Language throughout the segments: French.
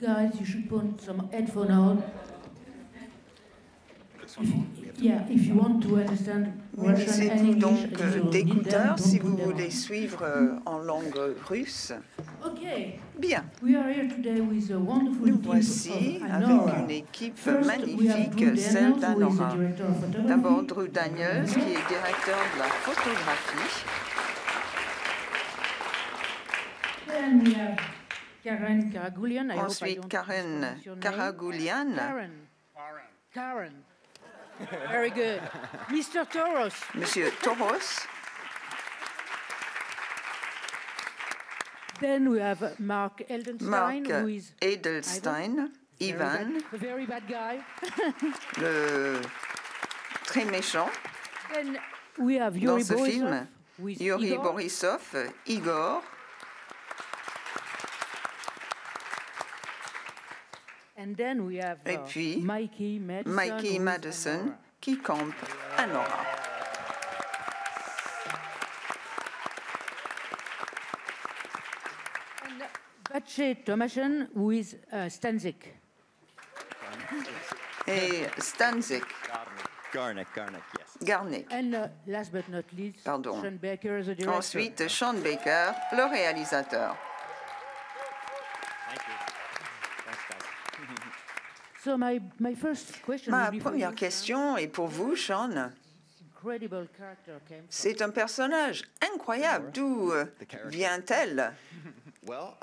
Guys, you should put some headphone on. Yeah, if you want to understand Russian and Munissez-vous English, donc d'écouteurs si vous voulez suivre en langue russe. Okay. Bien. We are here today with a wonderful Nous team voici of avec Anora. une équipe First, we have magnifique, Drew celle Daniels, who is the d'Anora. director of photography. D'abord Drew Daniels, qui est directeur de la photographie. Then we have Karen Karagoulian. I Ensuite, hope I don't Karen mispronounce your name. Karagoulian. Karen. Very good. Mr. Toros. Monsieur Toros. Then we have Mark Edelstein, Mark who is Edelstein. Ivan. a very bad guy. Le très méchant. Then we have Dans Yuri ce Borisov film. with Yuri Igor. Borisov, Igor. And then we have Et puis, Mikey Madison, Mikey who is Madison, Anora. qui campe Anora. And Bache Tomasen, who is Stanzik. Et Stanzik. Garnick, yes. Garnick. And last but not least, Pardon. Sean Baker, the director. Ensuite, Sean Baker, le réalisateur. Thank you. Thanks, guys. So my first question Ma would be for première you, question est pour vous, Sean. incredible character came from. C'est un personnage incroyable. D'où vient-elle? Well,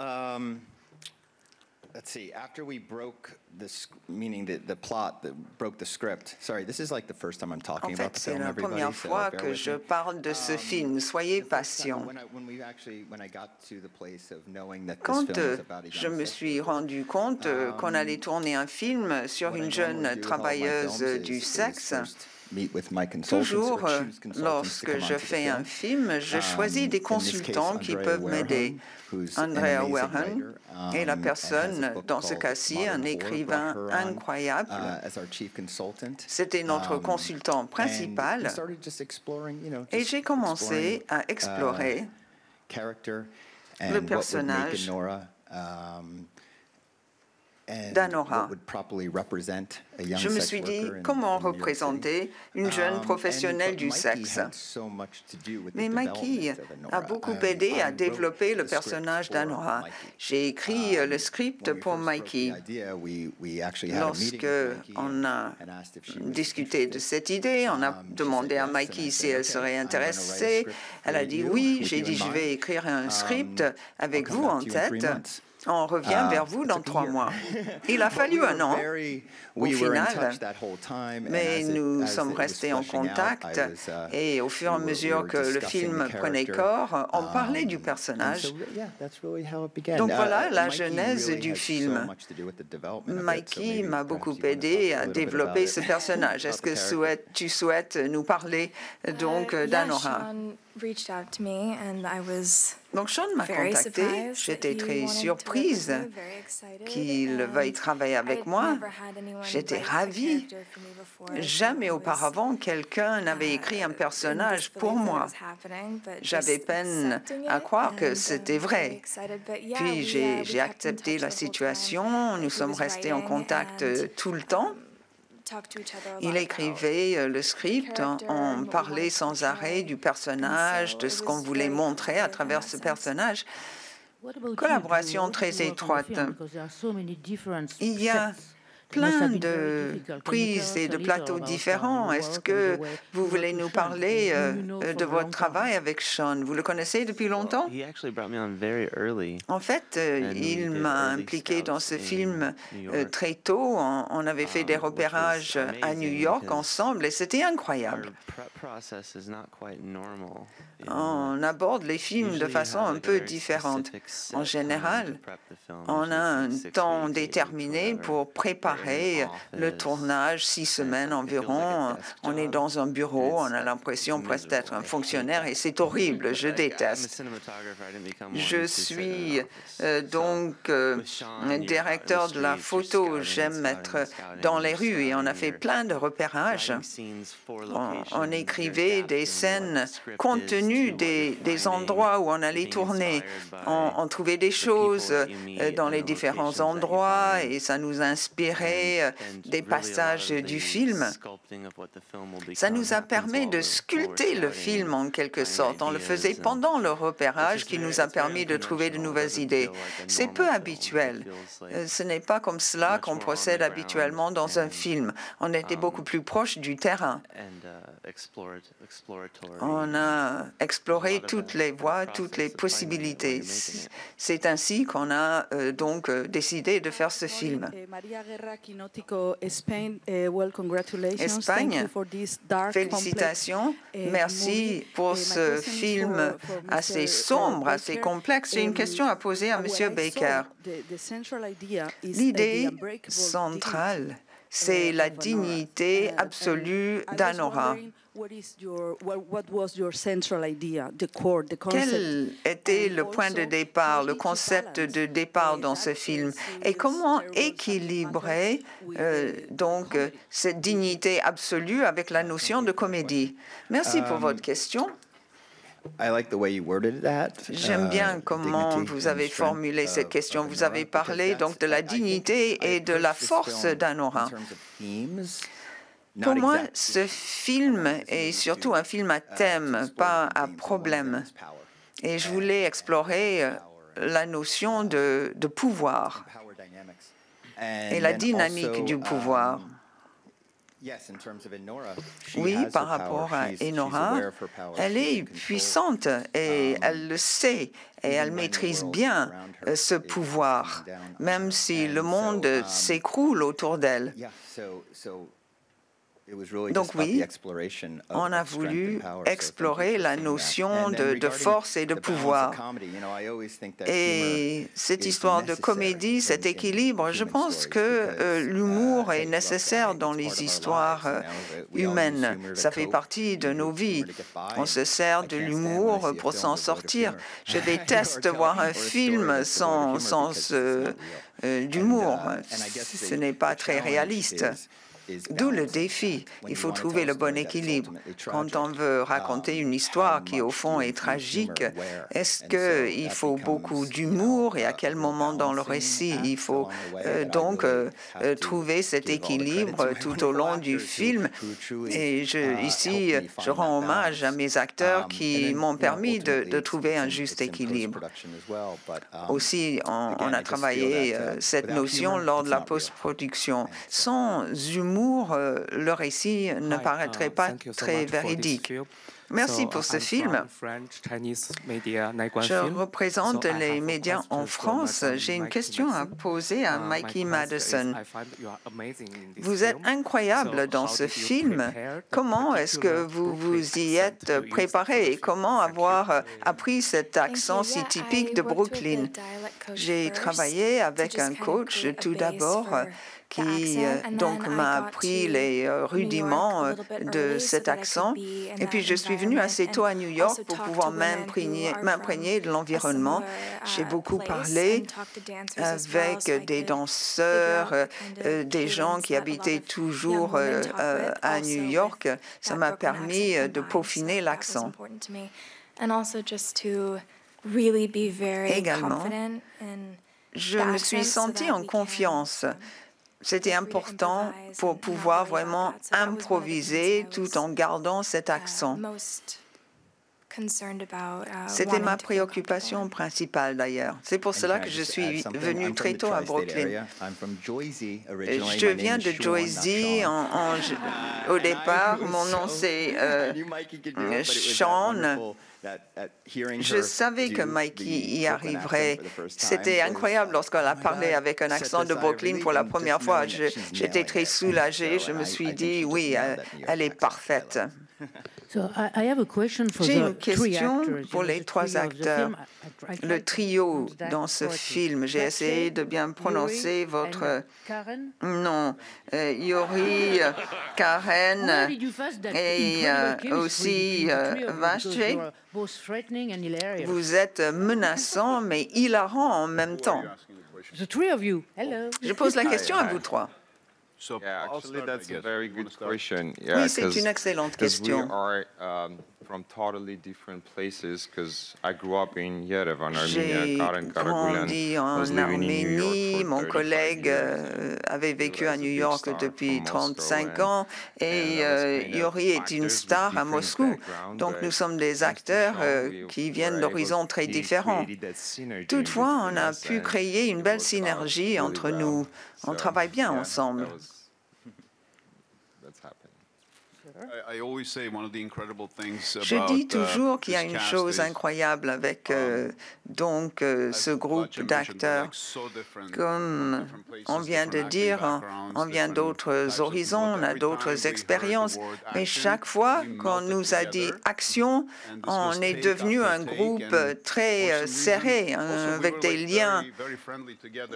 let's see. After we broke this, meaning the plot that broke the script. Sorry, this is like the first time I'm talking En about fait, the c'est film, la everybody. première So fois bear que with je me. parle de ce film. Soyez patient. When I got to the place of knowing that this Quand film was about a je young me sex suis worker, rendu compte qu'on allait tourner un film sur what I une normally jeune do with all my travailleuse films du is sexe, first meet with my consultants or toujours choose consultants to lorsque come je onto the fais un film. film, je choisis des In this consultants case, qui Andrea peuvent m'aider. Wareham, who's an Andrea amazing Wareham writer, est la and has personne, a book dans ce called cas-ci, Modern un Horror, écrivain brought her on, incroyable. as our chief consultant. C'était notre Um, consultant And principal. we started just exploring, Et just j'ai commencé à explorer character le and what would make personnage Anora, and d'Anora. what would properly represent a young Je me sex suis worker dit in comment New York City. représenter une jeune professionnelle du Mikey sexe. had so much to do with the Mais Mikey development of Anora. a beaucoup aidé à I développer wrote le the script personnage for d'Anora. Mikey. J'ai écrit le script When we pour first broke Mikey. the idea, we actually had a Lorsque meeting with Mikey on a and asked if she was discuté de interested. cette idée, on a She demandé said à yes, Mikey and I si said, elle okay, serait I'm gonna write a intéressée. script Elle a for dit you, oui. with J'ai you dit in je vais mind. écrire un script avec I'll vous come en back to you in 3 tête. months. On revient vers vous It dans took a 3 year. mois. Il a But fallu we were un an. we au were in final. touch that whole time, and Mais nous as sommes it was restés en fleshing out, contact et au fur et à mesure que le film prenait corps, on parlait du personnage. Donc voilà la genèse du film. Mikey m'a beaucoup aidé à développer ce personnage. Est-ce que tu souhaites nous parler donc d'Anora? Donc Sean m'a contacté, j'étais très surprise qu'il veuille travailler avec moi. J'étais ravie. Jamais auparavant, quelqu'un n'avait écrit un personnage pour moi. J'avais peine à croire que c'était vrai. Puis j'ai accepté la situation, nous sommes restés en contact tout le temps. Il écrivait le script, on parlait sans arrêt du personnage, de ce qu'on voulait montrer à travers ce personnage. Collaboration très étroite. Il y a plein de prises et de plateaux différents. Est-ce que vous voulez nous parler de votre travail avec Sean? Vous le connaissez depuis longtemps? En fait, il m'a impliqué dans ce film très tôt. On avait fait des repérages à New York ensemble et c'était incroyable. On aborde les films de façon un peu différente. En général, on a un temps déterminé pour préparer démarrer le tournage, 6 semaines environ. On est dans un bureau, on a l'impression presque d'être un fonctionnaire et c'est horrible, je déteste. Je suis donc directeur de la photo. J'aime être dans les rues et on a fait plein de repérages. On écrivait des scènes compte tenu des endroits où on allait tourner. On trouvait des choses dans les différents endroits et ça nous inspirait des passages du film. Ça nous a permis de sculpter le film en quelque sorte. On le faisait pendant le repérage qui nous a permis de trouver de nouvelles idées. C'est peu habituel. Ce n'est pas comme cela qu'on procède habituellement dans un film. On était beaucoup plus proche du terrain. On a exploré toutes les voies, toutes les possibilités. C'est ainsi qu'on a donc décidé de faire ce film. Espagne, félicitations. Merci pour ce film assez sombre, assez complexe. J'ai une question à poser à M. Baker. L'idée centrale, c'est la dignité absolue d'Anora. Quel était le point de départ, le concept de départ dans ce film et comment équilibrer donc cette dignité absolue avec la notion de comédie? Merci pour votre question. J'aime bien comment vous avez formulé cette question. Vous avez parlé donc de la dignité et de la force d'Anora. Pour moi, ce film est surtout un film à thème, pas à problème. Et je voulais explorer la notion de pouvoir et la dynamique du pouvoir. Oui, par rapport à Enora, elle est puissante et elle le sait et elle maîtrise bien ce pouvoir, même si le monde s'écroule autour d'elle. Donc oui, on a voulu explorer la notion de force et de pouvoir. Et cette histoire de comédie, cet équilibre, je pense que l'humour est nécessaire dans les histoires humaines. Ça fait partie de nos vies. On se sert de l'humour pour s'en sortir. Je déteste voir un film sans sens d'humour. Ce n'est pas très réaliste. D'où le défi. Il faut trouver le bon équilibre. Quand on veut raconter une histoire qui, au fond, est tragique, est-ce qu'il faut beaucoup d'humour et à quel moment dans le récit il faut donc trouver cet équilibre tout au long du film? Et ici, je rends hommage à mes acteurs qui m'ont permis de trouver un juste équilibre. Aussi, on a travaillé cette notion lors de la post-production. Sans humour, le récit ne paraîtrait pas très véridique. Merci pour ce film. Je représente les médias en France. J'ai une question à poser à Mikey Madison. Vous êtes incroyable dans ce film. Comment est-ce que vous vous y êtes préparé et comment avoir appris cet accent si typique de Brooklyn? J'ai travaillé avec un coach tout d'abord qui donc m'a appris les rudiments de cet accent. Et puis, je suis venue assez tôt à New York pour pouvoir m'imprégner de l'environnement. J'ai beaucoup parlé avec des danseurs, des gens qui habitaient toujours à New York. Ça m'a permis de peaufiner l'accent. Également, je me suis sentie en confiance. C'était important pour pouvoir vraiment improviser tout en gardant cet accent. C'était ma préoccupation principale d'ailleurs. C'est pour cela que je suis venue très tôt à Brooklyn. Je viens de Jersey. Au départ, mon nom c'est Sean. Je savais que Mikey y arriverait. C'était incroyable lorsqu'elle a parlé avec un accent de Brooklyn pour la première fois. J'étais très soulagée. Je me suis dit, oui, elle est parfaite. J'ai une question pour les trois acteurs. Le trio dans ce film, j'ai essayé de bien prononcer votre nom. Yuri, Karen et aussi Vashti. Vous êtes menaçant mais hilarant en même temps. Je pose la question à vous trois. Oui, c'est une excellente question. J'ai grandi en Arménie, mon collègue avait vécu à New York depuis 35 ans et Yuri est une star à Moscou. Donc nous sommes des acteurs qui viennent d'horizons très différents. Toutefois, on a pu créer une belle synergie entre nous. On travaille bien ensemble. Je dis toujours qu'il y a une chose incroyable avec ce groupe d'acteurs. Comme on vient de dire, on vient d'autres horizons, on a d'autres expériences, mais chaque fois qu'on nous a dit action, on est devenu un groupe très serré, avec des liens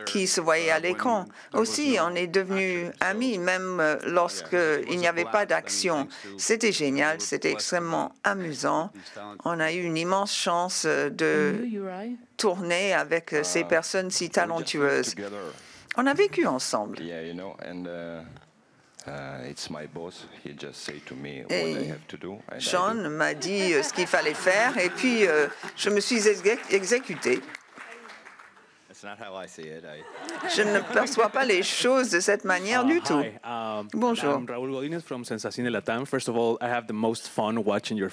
qui se voyaient à l'écran. Aussi, on est devenus amis, même lorsqu'il n'y avait pas d'action. C'était génial, c'était extrêmement amusant. On a eu une immense chance de tourner avec ces personnes si talentueuses. On a vécu ensemble. Et Sean m'a dit ce qu'il fallait faire et puis je me suis exécuté. Je ne perçois pas les choses de cette manière du tout. Bonjour.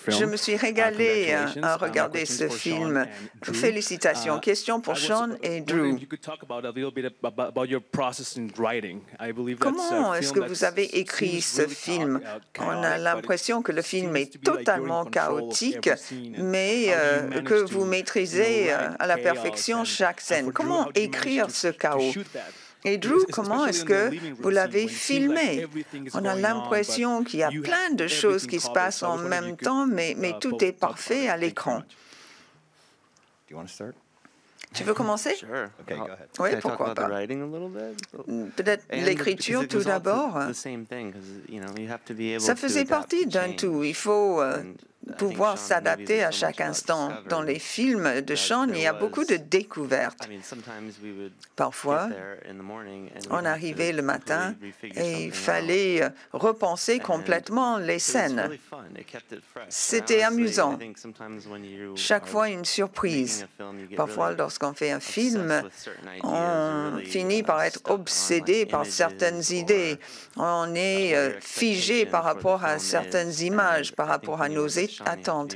Je me suis régalé à regarder ce film. Félicitations. Question pour Sean et Drew. Comment est-ce que vous avez écrit ce film? On a l'impression que le film est totalement chaotique, mais que vous maîtrisez à la perfection chaque scène. Comment écrire ce chaos? Et Drew, comment est-ce que vous l'avez filmé? On a l'impression qu'il y a plein de choses qui se passent en même temps, mais tout est parfait à l'écran. Tu veux commencer? Oui, pourquoi pas. Peut-être l'écriture tout d'abord. Ça faisait partie d'un tout. Il faut pouvoir s'adapter à chaque instant. Dans les films de Sean, il y a beaucoup de découvertes. Parfois, on arrivait le matin et il fallait repenser complètement les scènes. C'était amusant. Chaque fois, une surprise. Parfois, lorsqu'on fait un film, on finit par être obsédé par certaines idées. On est figé par rapport à certaines images, par rapport à nos attentes.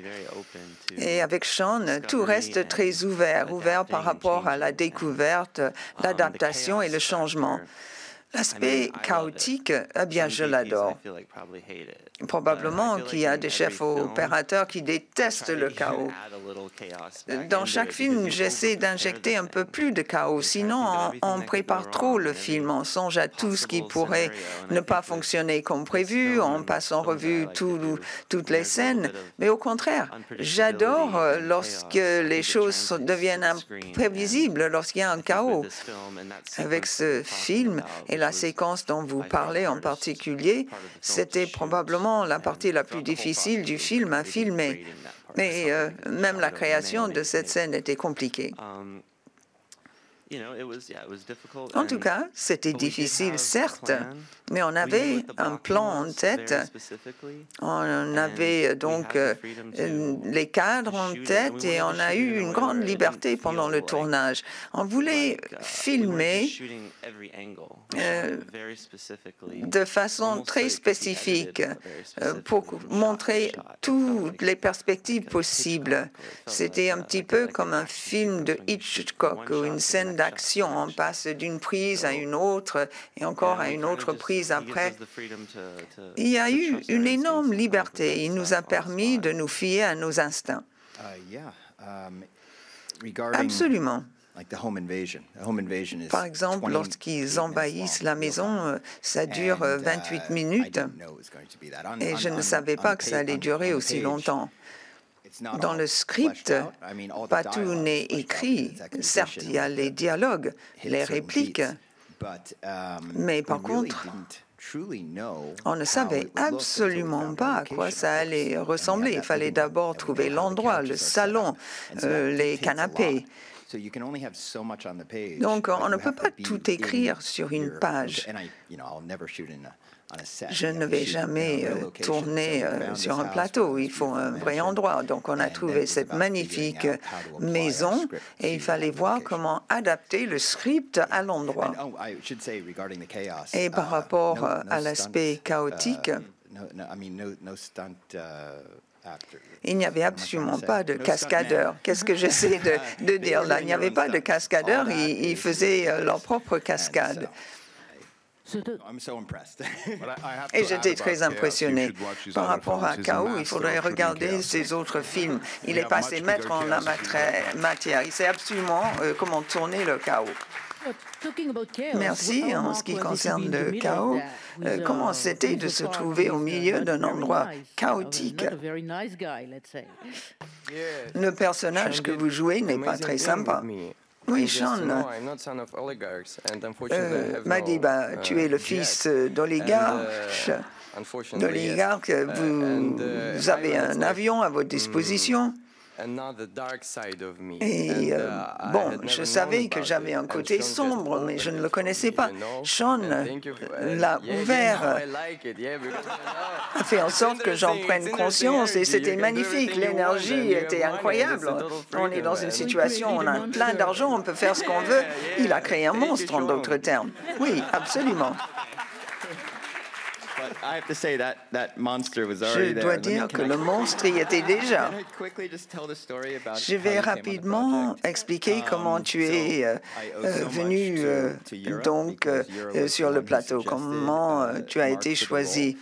Et avec Sean, tout reste très ouvert par rapport à la découverte, l'adaptation et le changement. L'aspect chaotique, eh bien, je l'adore. Probablement qu'il y a des chefs opérateurs qui détestent le chaos. Dans chaque film, j'essaie d'injecter un peu plus de chaos. Sinon, on prépare trop le film. On songe à tout ce qui pourrait ne pas fonctionner comme prévu. On passe en revue toutes les scènes. Mais au contraire, j'adore lorsque les choses deviennent imprévisibles, lorsqu'il y a un chaos. Avec ce film et la séquence dont vous parlez en particulier, c'était probablement la partie la plus difficile du film à filmer. Mais même la création de cette scène était compliquée. En tout cas, c'était difficile, certes, mais on avait un plan en tête. On avait donc les cadres en tête et on a eu une grande liberté pendant le tournage. On voulait filmer de façon très spécifique pour montrer toutes les perspectives possibles. C'était un petit peu comme un film de Hitchcock ou une scène d'action. On passe d'une prise à une autre et encore à une autre prise après. Il y a eu une énorme liberté. Il nous a permis de nous fier à nos instincts. Absolument. Par exemple, lorsqu'ils envahissent la maison, ça dure 28 minutes et je ne savais pas que ça allait durer aussi longtemps. Dans le script, pas tout n'est écrit. Certes, il y a les dialogues, les répliques, mais par contre, on ne savait absolument pas à quoi ça allait ressembler. Il fallait d'abord trouver l'endroit, le salon, les canapés. Donc, on ne peut pas tout écrire sur une page. Je ne vais jamais tourner sur un plateau. Il faut un vrai endroit. Donc, on a trouvé cette magnifique maison et il fallait voir comment adapter le script à l'endroit. Et par rapport à l'aspect chaotique, il n'y avait absolument pas de cascadeurs. Qu'est-ce que j'essaie de dire là? Il n'y avait pas de cascadeurs. Ils faisaient leur propre cascade. Et j'étais très impressionné. Par rapport à Chaos, il faudrait regarder ses autres films. Il est passé maître en la matière. Il sait absolument comment tourner le chaos. Merci. En ce qui concerne le chaos, comment c'était de se trouver au milieu d'un endroit chaotique? Le personnage que vous jouez n'est pas très sympa. Oui, Sean m'a dit, tu es le fils d'oligarque. Vous avez un avion à votre disposition. Et bon, je savais que j'avais un côté sombre, mais je ne le connaissais pas. Sean l'a ouvert, a fait en sorte que j'en prenne conscience et c'était magnifique. L'énergie était incroyable. On est dans une situation où on a plein d'argent, on peut faire ce qu'on veut. Il a créé un monstre, en d'autres termes. Oui, absolument. Je dois dire que le monstre y était déjà. Je vais rapidement expliquer comment tu es venu sur le plateau, comment tu as été choisi.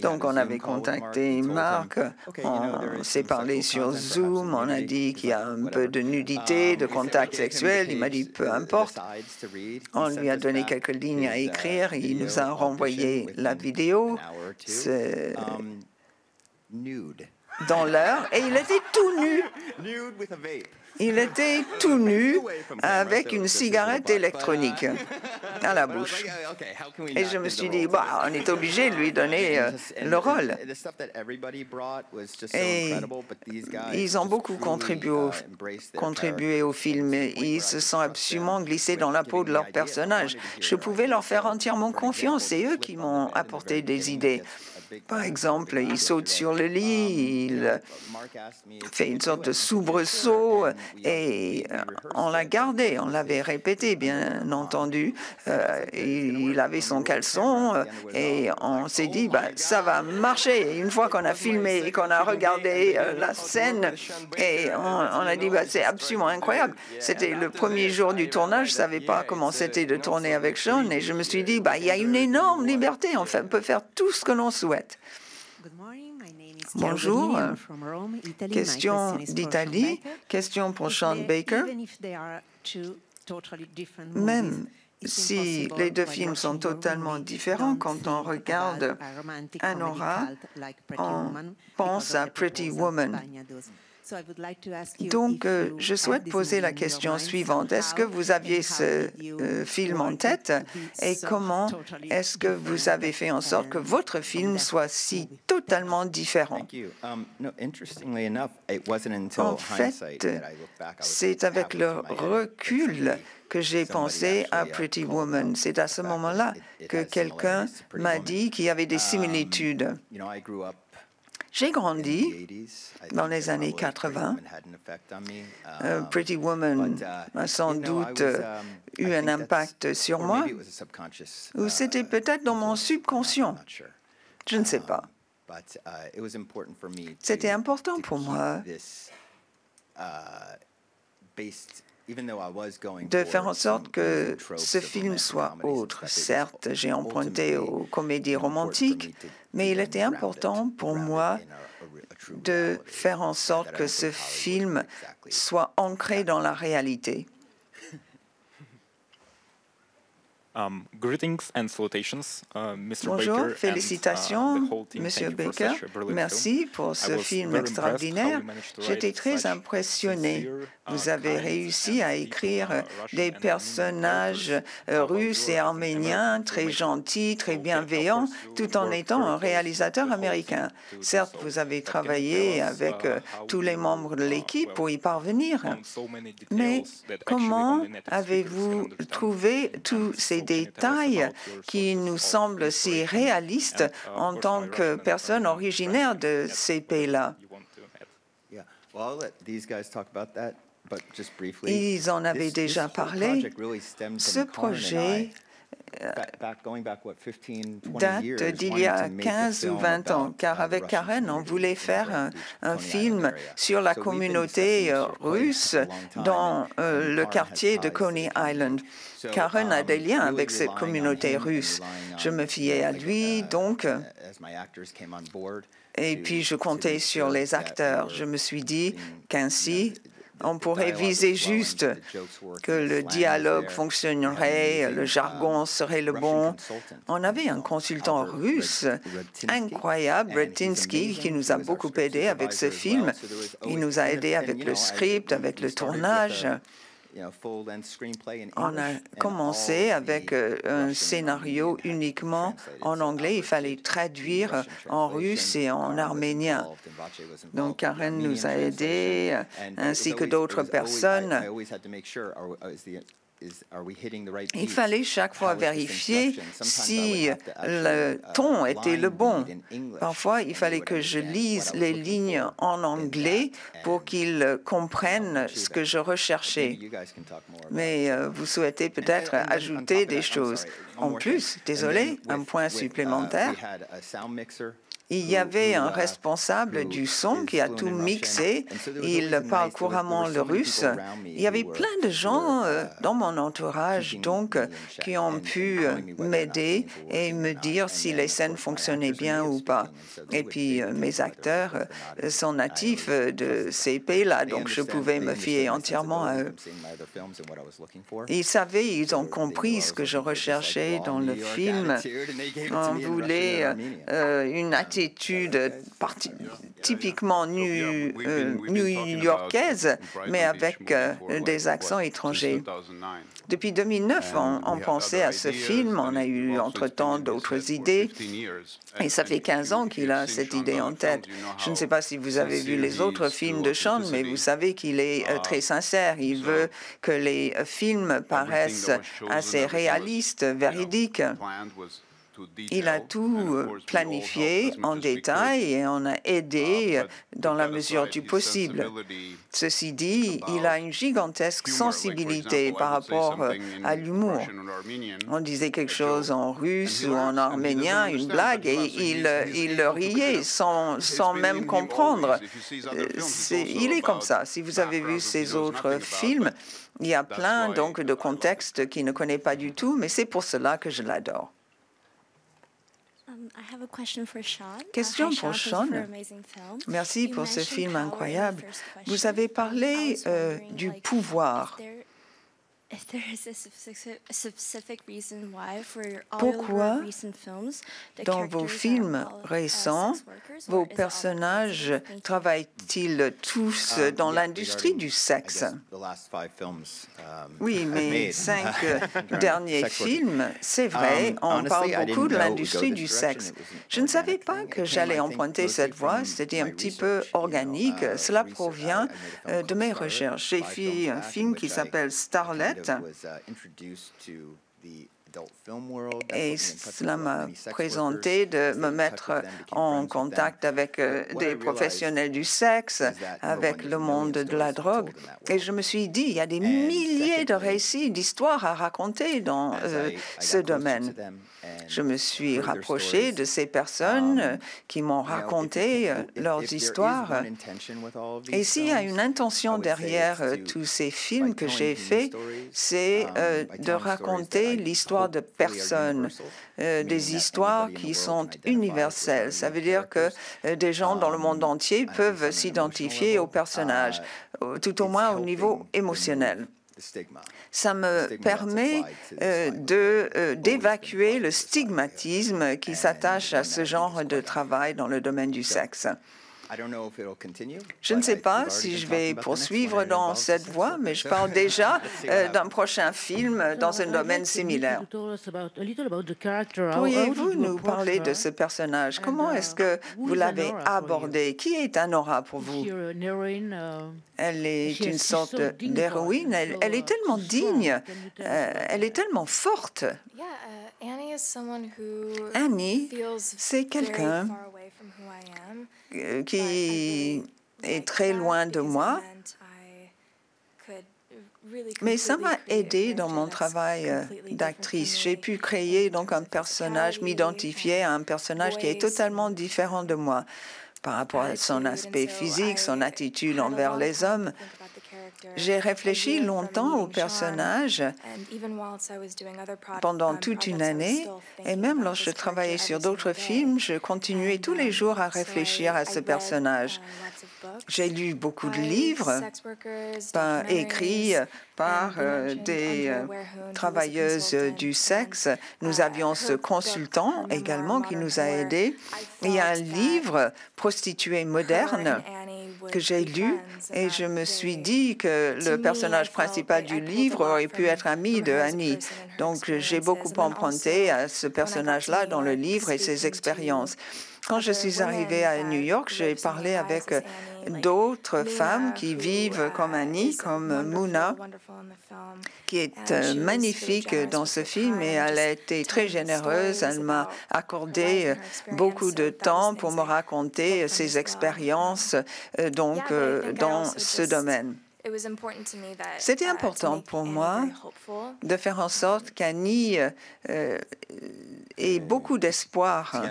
Donc, on avait contacté Marc, on s'est parlé sur Zoom, on a dit qu'il y a un peu de nudité, de contact sexuel. Il m'a dit peu importe. On lui a donné quelques lignes à écrire, il nous a renvoyé la vidéo. C'est dans l'heure, et il était tout nu. Il était tout nu avec une cigarette électronique à la bouche. Et je me suis dit, on est obligé de lui donner le rôle. Et ils ont beaucoup contribué au film. Ils se sont absolument glissés dans la peau de leur personnage. Je pouvais leur faire entièrement confiance. C'est eux qui m'ont apporté des idées. Par exemple, il saute sur le lit, il fait une sorte de soubresaut et on l'a gardé, on l'avait répété, bien entendu. Il avait son caleçon et on s'est dit, ça va marcher. Et une fois qu'on a filmé et qu'on a regardé la scène, et on a dit, c'est absolument incroyable. C'était le premier jour du tournage, je ne savais pas comment c'était de tourner avec Sean et je me suis dit, il y a une énorme liberté, on peut faire tout ce que l'on souhaite. Bonjour, question d'Italie, question pour Sean Baker. Même si les deux films sont totalement différents, quand on regarde Anora, on pense à Pretty Woman. Donc, je souhaite poser la question suivante. Est-ce que vous aviez ce film en tête et comment est-ce que vous avez fait en sorte que votre film soit si totalement différent? En fait, c'est avec le recul que j'ai pensé à Pretty Woman. C'est à ce moment-là que quelqu'un m'a dit qu'il y avait des similitudes. J'ai grandi dans les années 80. Pretty Woman a sans doute eu un impact sur moi, ou c'était peut-être dans mon subconscient. Je ne sais pas. C'était important pour moi de faire en sorte que ce film soit autre. Certes, j'ai emprunté aux comédies romantiques, mais il était important pour moi de faire en sorte que ce film soit ancré dans la réalité. Bonjour, félicitations, Monsieur Baker. Merci pour ce film extraordinaire. J'étais très impressionné. Vous avez réussi à écrire des personnages russes et arméniens très gentils, très bienveillants, tout en étant un réalisateur américain. Certes, vous avez travaillé avec tous les membres de l'équipe pour y parvenir. Mais comment avez-vous trouvé tous ces détails qui nous semblent si réalistes en tant que personne originaire de ces pays-là? Ils en avaient déjà parlé. Ce projet date d'il y a 15 ou 20 ans, car avec Karen, on voulait faire un film sur la communauté russe dans le quartier de Coney Island. Karen a des liens avec cette communauté russe. Je me fiais à lui, donc, et puis je comptais sur les acteurs. Je me suis dit qu'ainsi, on pourrait viser juste, que le dialogue fonctionnerait, le jargon serait le bon. On avait un consultant russe incroyable, Bretinsky, qui nous a beaucoup aidé avec ce film. Il nous a aidé avec le script, avec le tournage. On a commencé avec un scénario uniquement en anglais. Il fallait traduire en russe et en arménien. Donc Karen nous a aidés, ainsi que d'autres personnes. Il fallait chaque fois vérifier si le ton était le bon. Parfois, il fallait que je lise les lignes en anglais pour qu'ils comprennent ce que je recherchais. Mais vous souhaitez peut-être ajouter des choses. En plus, désolé, un point supplémentaire. Il y avait un responsable du son qui a tout mixé. Il parle couramment le russe. Il y avait plein de gens dans mon entourage donc qui ont pu m'aider et me dire si les scènes fonctionnaient bien ou pas. Et puis mes acteurs sont natifs de ces pays-là, donc je pouvais me fier entièrement à eux. Ils savaient, ils ont compris ce que je recherchais dans le film. On voulait une attitude typiquement new-yorkaise, mais avec des accents étrangers. Depuis 2009, on pensait à ce film. On a eu entre-temps d'autres idées. Et ça fait 15 ans qu'il a cette idée en tête. Je ne sais pas si vous avez vu les autres films de Sean, mais vous savez qu'il est très sincère. Il veut que les films paraissent assez réalistes, véridiques. Il a tout planifié en détail et on a aidé dans la mesure du possible. Ceci dit, il a une gigantesque sensibilité par rapport à l'humour. On disait quelque chose en russe ou en arménien, une blague, et il riait sans même comprendre. Il est comme ça. Si vous avez vu ses autres films, il y a plein donc de contextes qu'il ne connaît pas du tout, mais c'est pour cela que je l'adore. Question pour Sean. Merci pour ce film incroyable. Vous avez parlé du pouvoir. Pourquoi, dans vos films récents, vos personnages travaillent-ils tous dans l'industrie du sexe? Oui, mes 5 derniers films, c'est vrai, on parle beaucoup de l'industrie du sexe. Je ne savais pas que j'allais emprunter cette voie, c'était un petit peu organique. Cela provient de mes recherches. J'ai fait un film qui s'appelle Starlet. Et cela m'a présenté de me mettre en contact avec des professionnels du sexe, avec le monde de la drogue. Et je me suis dit, il y a des milliers de récits, d'histoires à raconter dans ce domaine. Je me suis rapproché de ces personnes qui m'ont raconté leurs histoires. Et s'il y a une intention derrière tous ces films que j'ai faits, c'est de raconter l'histoire histoires de personnes, des histoires qui sont universelles. Ça veut dire que des gens dans le monde entier peuvent s'identifier aux personnages, tout au moins au niveau émotionnel. Ça me permet d'évacuer le stigmatisme qui s'attache à ce genre de travail dans le domaine du sexe. Je ne sais pas si je vais poursuivre dans cette voie, mais je parle déjà d'un prochain film dans un domaine similaire. Pourriez-vous nous parler de ce personnage? Comment est-ce que vous l'avez abordé? Qui est Anora pour vous? Elle est une sorte d'héroïne. Elle est tellement digne. Elle est tellement forte. Annie, c'est quelqu'un qui est très loin de moi, mais ça m'a aidé dans mon travail d'actrice. J'ai pu créer donc un personnage, m'identifier à un personnage qui est totalement différent de moi par rapport à son aspect physique, son attitude envers les hommes. J'ai réfléchi longtemps au personnage pendant toute une année, et même lorsque je travaillais sur d'autres films, je continuais tous les jours à réfléchir à ce personnage. J'ai lu beaucoup de livres écrits par des travailleuses du sexe. Nous avions ce consultant également qui nous a aidés. Il y a un livre, Prostituée moderne, que j'ai lu et je me suis dit que le personnage principal du livre aurait pu être ami de Annie. Donc, j'ai beaucoup emprunté à ce personnage-là dans le livre et ses expériences. Quand je suis arrivée à New York, j'ai parlé avec d'autres femmes qui vivent comme Annie, comme Muna, qui est magnifique dans ce film et elle a été très généreuse. Elle m'a accordé beaucoup de temps pour me raconter ses expériences dans ce domaine. C'était important pour moi de faire en sorte qu'Annie ait beaucoup d'espoir.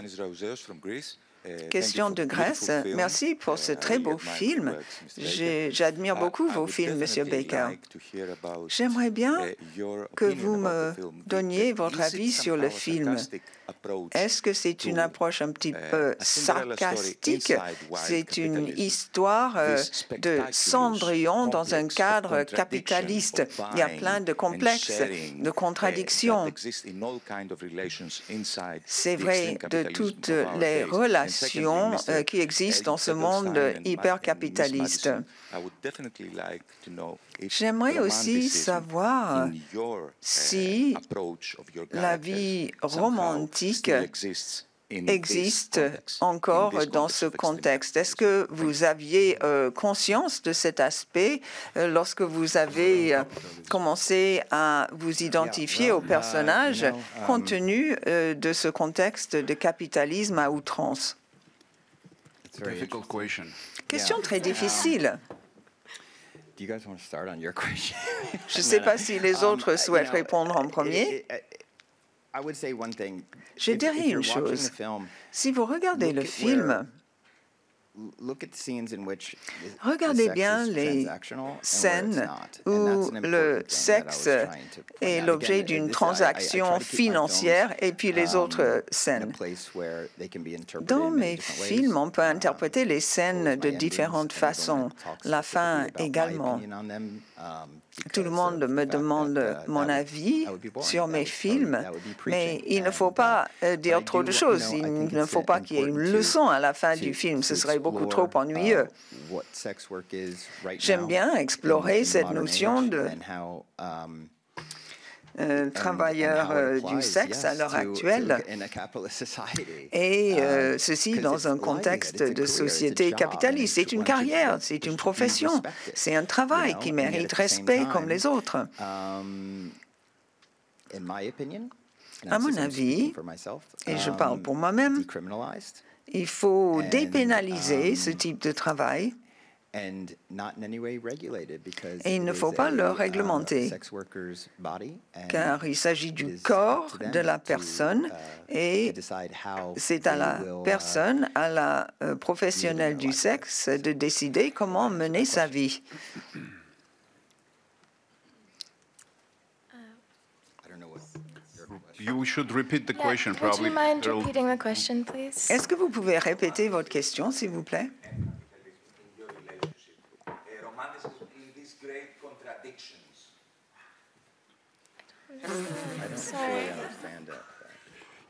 Question de Grèce. Merci pour ce très beau film. J'admire beaucoup vos films, Monsieur Baker. J'aimerais bien que vous me donniez votre avis sur le film. Est-ce que c'est une approche un petit peu sarcastique? C'est une histoire de Cendrillon dans un cadre capitaliste. Il y a plein de complexes, de contradictions. C'est vrai de toutes les relations qui existent dans ce monde hyper-capitaliste. J'aimerais aussi savoir si la vie romantique existe encore dans ce contexte. Est-ce que vous aviez conscience de cet aspect lorsque vous avez commencé à vous identifier au personnage compte tenu de ce contexte de capitalisme à outrance? Question très difficile. Je ne sais pas si les autres souhaitent répondre en premier. Je dirais une chose. Si vous regardez le film, regardez bien les scènes où le sexe est l'objet d'une transaction financière et puis les autres scènes. Dans mes films, on peut interpréter les scènes de différentes façons. La fin également. Tout le monde me demande mon avis sur mes films, mais il ne faut pas dire trop de choses. Il ne faut pas qu'il y ait une leçon à la fin du film. Ce serait beaucoup trop ennuyeux. J'aime bien explorer cette notion de travailleurs du sexe à l'heure actuelle, et ceci dans un contexte de société capitaliste. C'est une carrière, c'est une profession, c'est un travail qui mérite respect comme les autres. À mon avis, et je parle pour moi-même, il faut dépénaliser ce type de travail. Et il ne faut pas le réglementer, car il s'agit du corps de la personne et c'est à la personne, à la professionnelle du sexe, de décider comment mener sa vie. You should repeat the question, Would probably. you mind repeating the question, please? Est-ce que vous pouvez répéter votre question, s'il vous plaît? Sorry.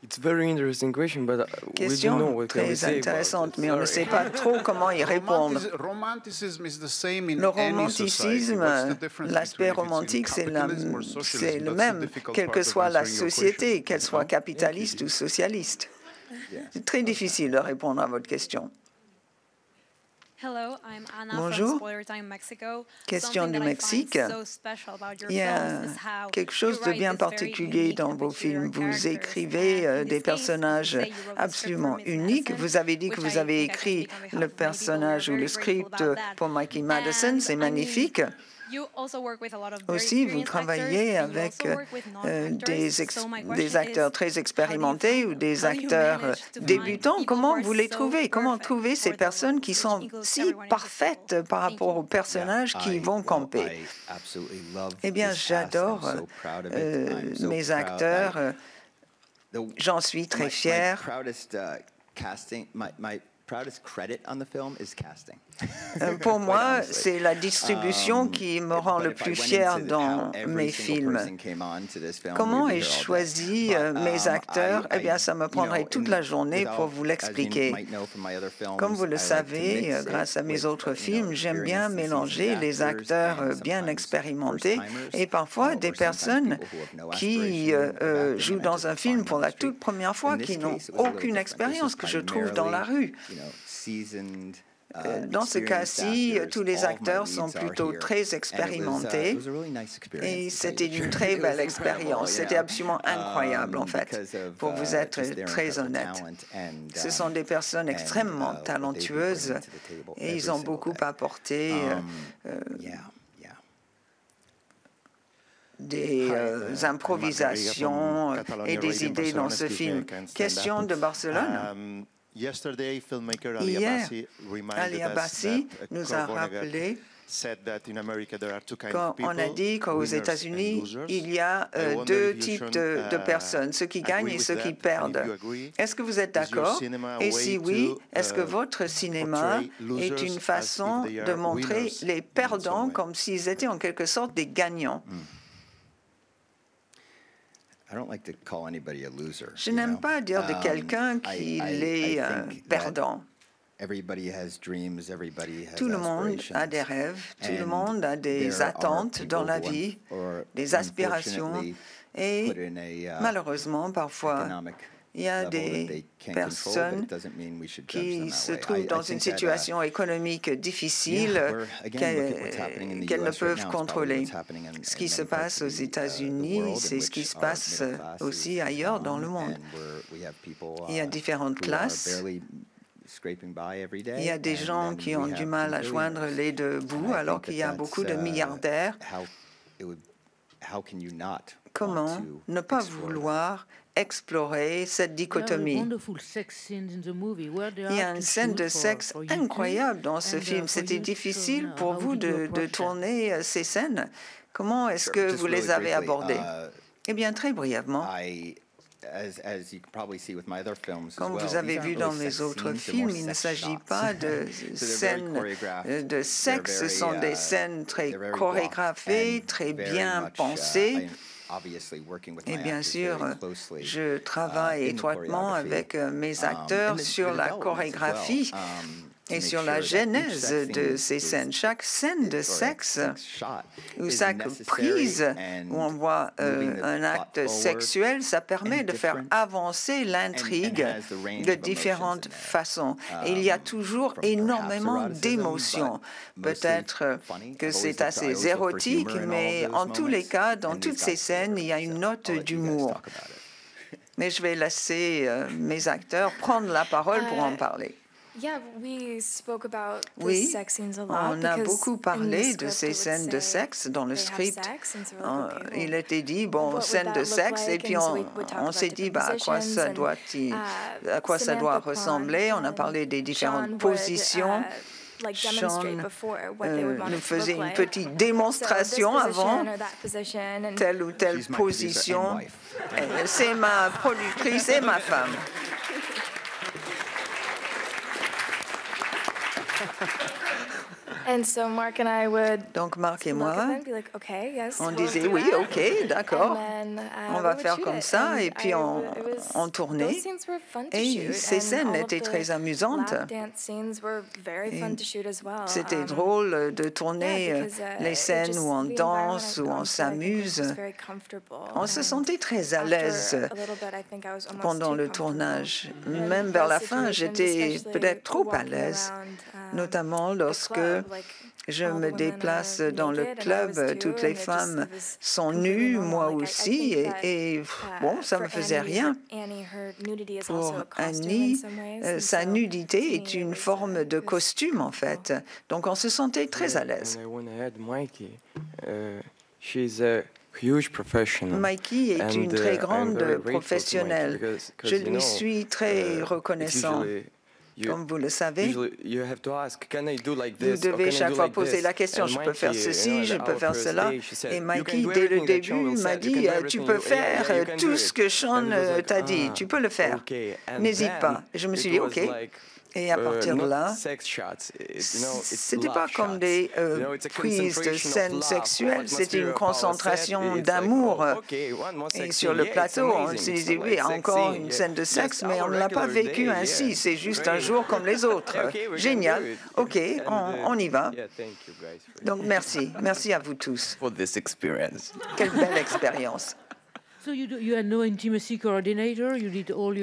It's very interesting question, but we don't know Question what can we très say about intéressante, it. mais on ne sait pas trop comment y répondre. Romanticism is the same in Le any society. romanticisme, What's the difference l'aspect between if it's in romantique, c'est capitalism or le socialism? That's the même, difficult quelle part que of soit la answering your société, question. qu'elle soit capitaliste ou socialiste. C'est très difficile de répondre à votre question. Hello, I'm Anna Bonjour. from Spoiler Time, Mexico. Question Something du that I Mexique. find so special about your Il y a films is how quelque chose you de write bien this very particulier unique dans and vos peculiar films. Vous characters. écrivez And in des this case, personnages you say you wrote the script for absolument Miss uniques. Madison, Vous avez dit que which vous I avez think I can écrit speak on behalf le of many people. personnage ou We're le very grateful script about that. pour Mikey Madison. And, C'est I mean, magnifique. you also work with a lot of very Aussi, vous experienced travaillez actors, and you avec also work with non-actors. So my des question acteurs is, très how do you expérimentés ou des how do you acteurs manage to find débutants. people Comment who vous are les so trouvez? Comment perfect trouver ces for the personnes role, qui which sont includes si everyone in the parfaites film? par Thank rapport you. aux personnages qui vont camper? Eh bien, j'adore mes acteurs. J'en suis très fier. Pour moi, c'est la distribution qui me rend le plus fier dans mes films. Comment ai-je choisi mes acteurs? Eh bien, ça me prendrait toute la journée pour vous l'expliquer. Comme vous le savez, grâce à mes autres films, j'aime bien mélanger les acteurs bien expérimentés et parfois des personnes qui jouent dans un film pour la toute première fois, qui n'ont aucune expérience, que je trouve dans la rue. Dans ce cas-ci, tous les acteurs sont plutôt très expérimentés et c'était une très belle expérience. C'était absolument incroyable, en fait, pour vous être très honnête. Ce sont des personnes extrêmement talentueuses et ils ont beaucoup apporté des improvisations et des idées dans ce film. Question de Barcelone. Hier, Ali Abbasi nous a rappelé quand on a dit qu'aux États-Unis, il y a deux types de personnes, ceux qui gagnent et ceux qui perdent. Est-ce que vous êtes d'accord? Et si oui, est-ce que votre cinéma est une façon de montrer les perdants comme s'ils étaient en quelque sorte des gagnants? Je n'aime pas dire de quelqu'un qu'il est un perdant. Tout le monde a des rêves, tout le monde a des attentes dans la vie, des aspirations, et malheureusement, parfois, il y a des personnes qui se trouvent dans une situation économique difficile qu'elles ne peuvent contrôler. Ce qui se passe aux États-Unis, c'est ce qui se passe aussi ailleurs dans le monde. Il y a différentes classes. Il y a des gens qui ont du mal à joindre les deux bouts, alors qu'il y a beaucoup de milliardaires. Comment ne pas vouloir explorer cette dichotomie? Il y a une scène de sexe incroyable dans ce film. C'était difficile pour vous de tourner ces scènes. Comment est-ce que vous les avez abordées? Eh bien, très brièvement. Comme vous avez vu dans mes autres films, il ne s'agit pas de scènes de sexe, ce sont des scènes très chorégraphiées, très bien pensées. Et bien sûr, je travaille étroitement avec mes acteurs sur la chorégraphie et sur la genèse de ces scènes. Chaque scène de sexe ou chaque prise où on voit un acte sexuel, ça permet de faire avancer l'intrigue de différentes façons. Et il y a toujours énormément d'émotions. Peut-être que c'est assez érotique, mais en tous les cas, dans toutes ces scènes, il y a une note d'humour. Mais je vais laisser mes acteurs prendre la parole pour en parler. Oui, on a beaucoup parlé de ces scènes de sexe dans le script. Il était dit, bon, scène de sexe, et puis on s'est dit, à quoi ça doit ressembler. On a parlé des différentes positions. nous faisait une petite démonstration avant telle ou telle position. C'est ma productrice et ma femme. Donc Marc et moi, on disait oui, ok, d'accord, on va faire comme ça, et puis on tournait. Et ces scènes étaient très amusantes. C'était drôle de tourner les scènes où on danse, où on s'amuse. On se sentait très à l'aise pendant le tournage. Même vers la fin, j'étais peut-être trop à l'aise, notamment lorsque je me déplace dans le club, toutes les femmes sont nues, moi aussi, et bon, ça ne me faisait rien. Pour Annie, sa nudité est une forme de costume, en fait. Donc, on se sentait très à l'aise. Mikey est une très grande professionnelle. Je lui suis très reconnaissant. Comme vous le savez, vous devez chaque fois poser la question, je peux faire ceci, je peux faire cela. Et Mikey, dès le début, m'a dit, tu peux faire tout ce que Sean t'a dit, tu peux le faire, n'hésite pas. Et je me suis dit, OK. Et à partir de là, ce n'était pas comme des prises de scènes sexuelles, c'était une concentration d'amour. Et sur le plateau, on se disait, oui, encore une scène de sexe, mais on ne l'a pas vécu ainsi, c'est juste un jour comme les autres. Génial, OK, on y va. Donc merci à vous tous. Quelle belle expérience. Il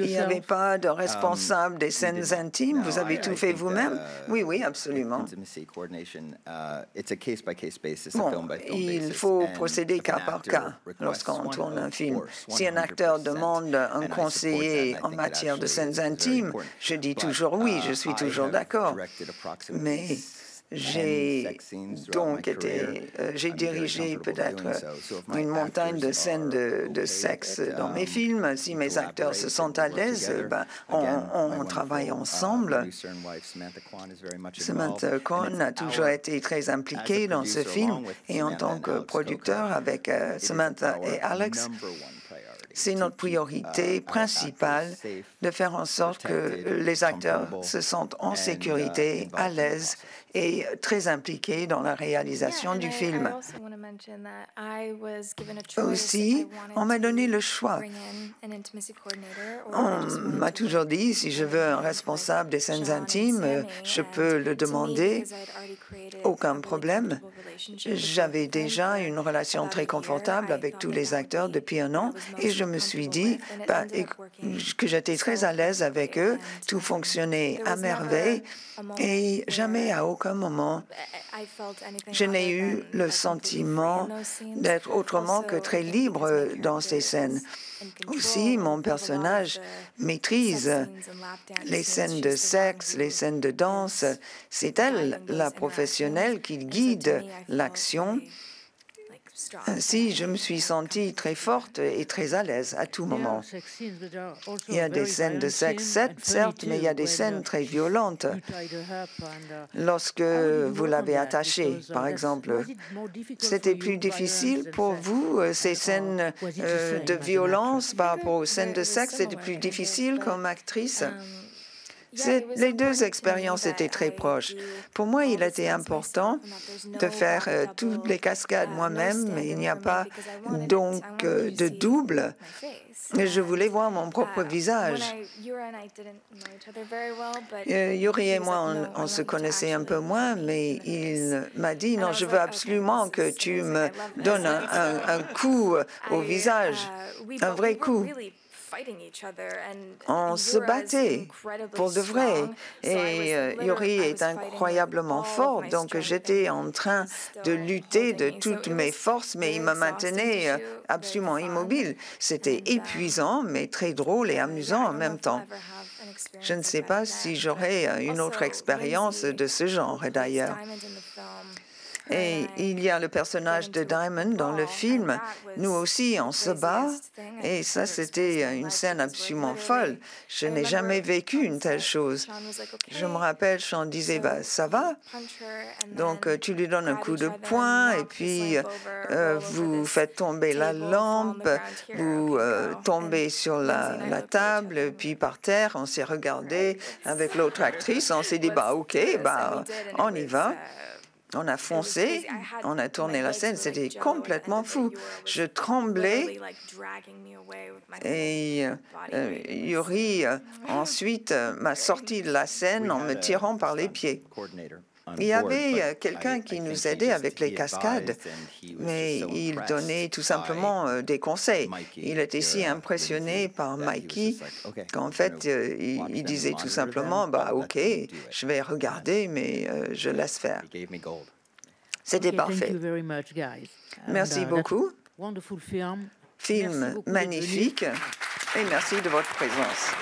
n'y avait pas de responsable des scènes intimes, vous avez tout fait vous-même? Oui, absolument. Bon, il faut procéder cas par cas lorsqu'on tourne un film. Si un acteur demande un conseiller en matière de scènes intimes, je dis toujours oui, je suis toujours d'accord. Mais j'ai dirigé peut-être une montagne de scènes de sexe dans mes films. Si mes acteurs se sentent à l'aise, on travaille ensemble. Samantha Kwon a toujours été très impliquée dans ce film et en tant que producteur avec Samantha et Alex, c'est notre priorité principale de faire en sorte que les acteurs se sentent en sécurité, à l'aise et très impliqués dans la réalisation du film. Aussi, on m'a donné le choix. On m'a toujours dit, si je veux un responsable des scènes intimes, je peux le demander, aucun problème. J'avais déjà une relation très confortable avec tous les acteurs depuis un an et je me suis dit que j'étais très à l'aise avec eux, tout fonctionnait à merveille et jamais à aucun moment je n'ai eu le sentiment d'être autrement que très libre dans ces scènes. Aussi, mon personnage maîtrise les scènes de sexe, les scènes de danse. C'est elle, la professionnelle, qui guide l'action. Ainsi, je me suis sentie très forte et très à l'aise à tout moment. Il y a des scènes de sexe, certes, mais il y a des scènes très violentes. Lorsque vous l'avez attachée, par exemple, c'était plus difficile pour vous, ces scènes de violence par rapport aux scènes de sexe, c'était plus difficile comme actrice? Les deux expériences étaient très proches. Pour moi, il était important de faire toutes les cascades moi-même, mais il n'y a pas donc de double. Je voulais voir mon propre visage. Yuri et moi, on se connaissait un peu moins, mais il m'a dit, non, je veux absolument que tu me donnes un coup au visage, un vrai coup. On se battait pour de vrai et Yuri est incroyablement fort, donc j'étais en train de lutter de toutes mes forces, mais il me maintenait absolument immobile. C'était épuisant, mais très drôle et amusant en même temps. Je ne sais pas si j'aurai une autre expérience de ce genre d'ailleurs. Et il y a le personnage de Diamond dans le film. Nous aussi, on se bat. Et ça, c'était une scène absolument folle. Je n'ai jamais vécu une telle chose. Je me rappelle, Sean disait, bah, ça va. Donc, tu lui donnes un coup de poing et puis vous faites tomber la lampe, vous tombez sur la table, puis par terre, on s'est regardé avec l'autre actrice, on s'est dit, bah, OK, bah, on y va. On a foncé, on a tourné la scène, c'était complètement fou. Je tremblais et Yuri ensuite m'a sorti de la scène en me tirant par les pieds. Il y avait quelqu'un qui nous aidait avec les cascades, mais il donnait tout simplement des conseils. Il était si impressionné par Mikey qu'en fait, il disait tout simplement, bah, OK, je vais regarder, mais je laisse faire. C'était parfait. Merci beaucoup. Film magnifique et merci de votre présence.